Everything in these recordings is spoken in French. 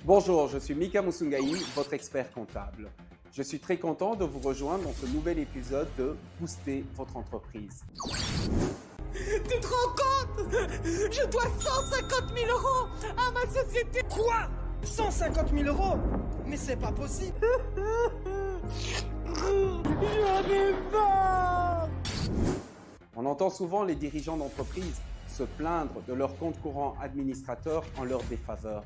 Bonjour, je suis Mika Musungai, votre expert comptable. Je suis très content de vous rejoindre dans ce nouvel épisode de Booster votre entreprise. Tu te rends compte? Je dois 150 000 € à ma société. Quoi? 150 000 €? Mais c'est pas possible. J'en ai marre. On entend souvent les dirigeants d'entreprise se plaindre de leur compte courant administrateur en leur défaveur.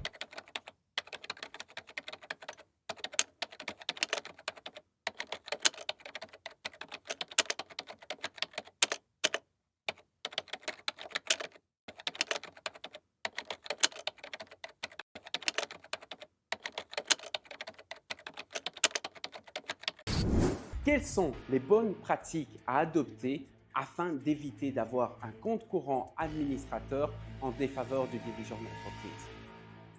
Quelles sont les bonnes pratiques à adopter afin d'éviter d'avoir un compte courant administrateur en défaveur du dirigeant d'entreprise?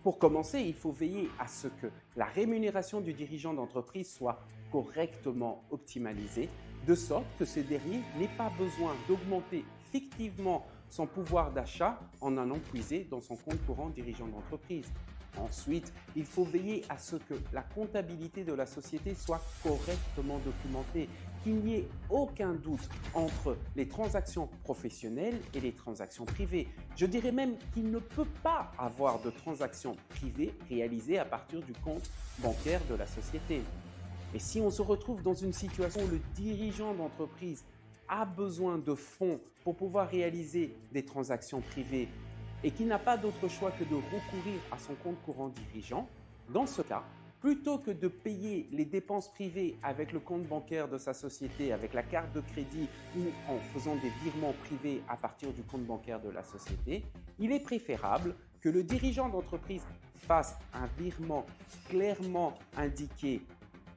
Pour commencer, il faut veiller à ce que la rémunération du dirigeant d'entreprise soit correctement optimalisée, de sorte que ce dernier n'ait pas besoin d'augmenter fictivement son pouvoir d'achat en allant puiser dans son compte courant dirigeant d'entreprise. Ensuite, il faut veiller à ce que la comptabilité de la société soit correctement documentée, qu'il n'y ait aucun doute entre les transactions professionnelles et les transactions privées. Je dirais même qu'il ne peut pas avoir de transactions privées réalisées à partir du compte bancaire de la société. Et si on se retrouve dans une situation où le dirigeant d'entreprise a besoin de fonds pour pouvoir réaliser des transactions privées, et qui n'a pas d'autre choix que de recourir à son compte courant dirigeant, dans ce cas, plutôt que de payer les dépenses privées avec le compte bancaire de sa société, avec la carte de crédit ou en faisant des virements privés à partir du compte bancaire de la société, il est préférable que le dirigeant d'entreprise fasse un virement clairement indiqué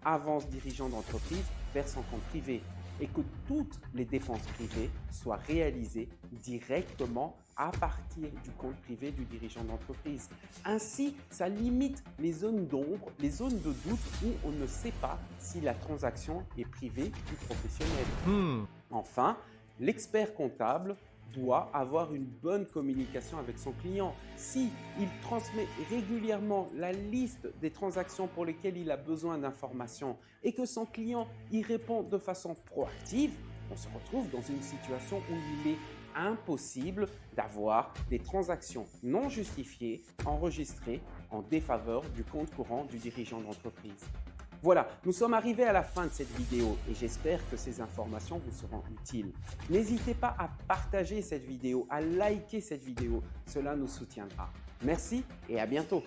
avance dirigeant d'entreprise vers son compte privé et que toutes les dépenses privées soient réalisées directement à partir du compte privé du dirigeant d'entreprise. Ainsi, ça limite les zones d'ombre, les zones de doute où on ne sait pas si la transaction est privée ou professionnelle. Enfin, l'expert comptable doit avoir une bonne communication avec son client. Si il transmet régulièrement la liste des transactions pour lesquelles il a besoin d'informations et que son client y répond de façon proactive, on se retrouve dans une situation où il est impossible d'avoir des transactions non justifiées enregistrées en défaveur du compte courant du dirigeant d'entreprise. Voilà, nous sommes arrivés à la fin de cette vidéo et j'espère que ces informations vous seront utiles. N'hésitez pas à partager cette vidéo, à liker cette vidéo, cela nous soutiendra. Merci et à bientôt.